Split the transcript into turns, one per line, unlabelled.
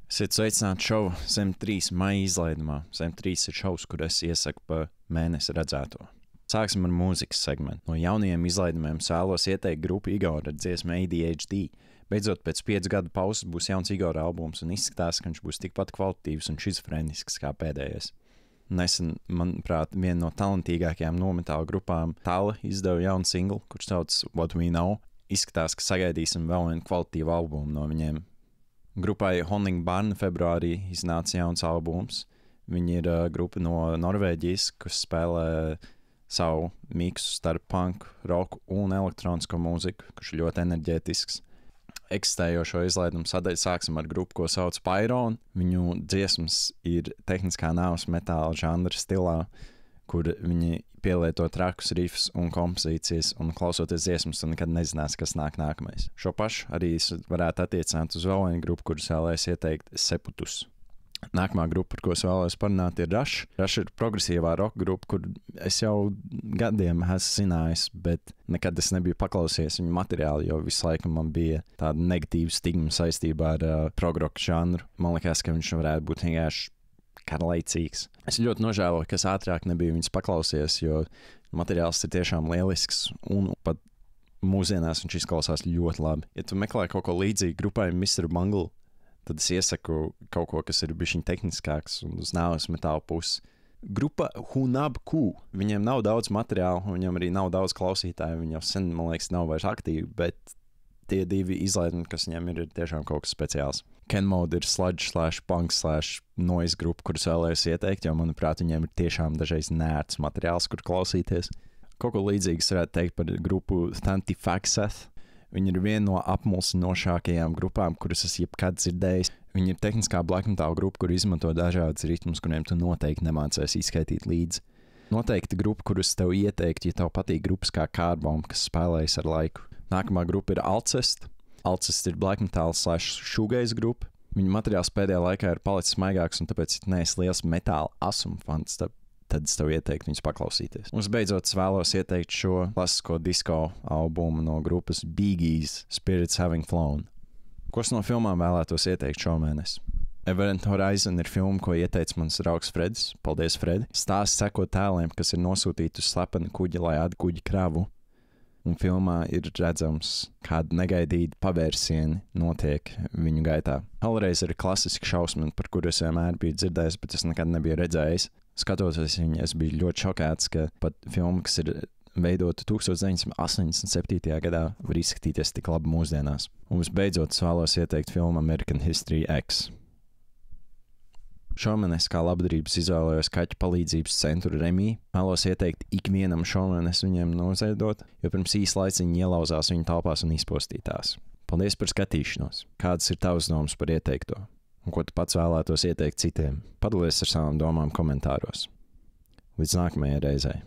Esiet sveicināti šovu 103 maija izlaidumā. 103 ir šovs, kur es iesaku pa mēnesi redzēto. Sāksim ar mūzikas segmentu. No jaunajiem izlaidumiem vēlos ieteikt grupu Igora ar dziesmu ADHD. Beidzot, pēc 5 gadu pauzes būs jauns Igora albums un izskatās, ka viņš būs tikpat kvalitatīvs un šizofrēnisks kā pēdējais. Nesen, manuprāt, viena no talantīgākajām nometāla grupām Tala izdeva jaunu singlu, kurš sauc What We Know. Izskatās, ka sagaidīsim vēl vienu kvalitatīvu albumu no viņiem. Grupai Honning Barn februārī iznāca jauns albums. Viņi ir grupa no Norvēģijas, kas spēlē savu miksu starp punk, roku un elektronisko mūziku, kurš ir ļoti enerģētisks. Eksistējošo izlaidumu sadaļu sāksim ar grupu, ko sauc Pyron. Viņu dziesmas ir tehniskā nāves metāla žanra stilā, kur viņi pielieto trakus rifus un kompozīcijas, un klausoties dziesmas, tu nekad nezinās, kas nāk nākamais. Šo pašu arī varētu attiecināt uz vēl vienu grupu, kuras vēlēs ieteikt Sepultus. Nākamā grupa, par ko es vēlos parunāt, ir Rush. Rush ir progresīvā roka grupa, kur es jau gadiem esmu zinājis, bet nekad es nebiju paklausījies viņu materiālu, jo visu laiku man bija tāda negatīva stigma saistībā ar progroka žanru. Man liekas, ka viņš varētu būt vienkārši karlaicīgs. Es ļoti nožēloju, ka es ātrāk nebiju viņus paklausījies, jo materiāls ir tiešām lielisks un pat mūsdienās viņš izklausās ļoti labi. Ja tu meklē kaut ko līdzīgu grupai Mr. Bungle, tad es iesaku kaut ko, kas ir bišķiņ tehniskāks un uz nāves metāla puses. Grupa Hunab Ku. Viņiem nav daudz materiāla, viņam arī nav daudz klausītāju, viņi jau sen, man liekas, nav vairs aktīvi, bet tie divi izlaidumi, kas viņiem ir tiešām kaut kas speciāls. Kenmode ir sludge/punk/noise grupa, kurus vēlējos ieteikt, jo, manuprāt, viņiem ir tiešām dažreiz nērts materiāls, kur klausīties. Kaut ko līdzīgas varētu teikt par grupu Tantifaxeth. Viņi ir viena no apmulsinošākajām grupām, kuras es jebkad dzirdējis. Viņi ir tehniskā black metal grupa, kur izmanto dažādas ritmus, kuriem tu noteikti nemācies izskaitīt līdzi. Noteikti grupa, kurus tev ieteikt, ja tev patīk grupas kā Carbomb, kas spēlējas ar laiku. Nākamā grupa ir Alcest. Alcest ir black metal/shoegaze grupa. Viņu materiāls pēdējā laikā ir palicis maigāks, un tāpēc, ja neesi liels metāla asuma fans, tad es tev ieteiktu viņus paklausīties. Un beidzot, es vēlos ieteikt šo klasisko disko albumu no grupas Bee Gees, Spirits Having Flown. Kos no filmām vēlētos ieteikt šomēnes? Event Horizon ir filma, ko ieteica mans draugs Fredis. Paldies, Fredi! Stāsts seko tēliem, kas ir nosūtīti uz slepeni kuģi, lai atkuģi kravu. Un filmā ir redzams, kāda negaidīta pavērsieni notiek viņu gaitā. Hellraiser ir klasiski šausmini, par kuru es vienmēr biju dzirdējis, bet es nekad nebiju redzējis. Skatoties viņu, es biju ļoti šokēts, ka pat filma, kas ir veidota 1987. gadā, var izskatīties tik labi mūsdienās. Un visbeidzot, es vēlos ieteikt filmu American History X. Šomēnes kā labdarības izvēlējos kaķu palīdzības centru Remī. Vēlos ieteikt ikvienam šomēnes viņiem noziedot, jo pirms īsa laiciņa ielauzās viņu telpās un izpostītās. Paldies par skatīšanos! Kādas ir tavas domas par ieteikto? Un ko tu pats vēlētos ieteikt citiem? Padalies ar savām domām komentāros. Līdz nākamajai reizei!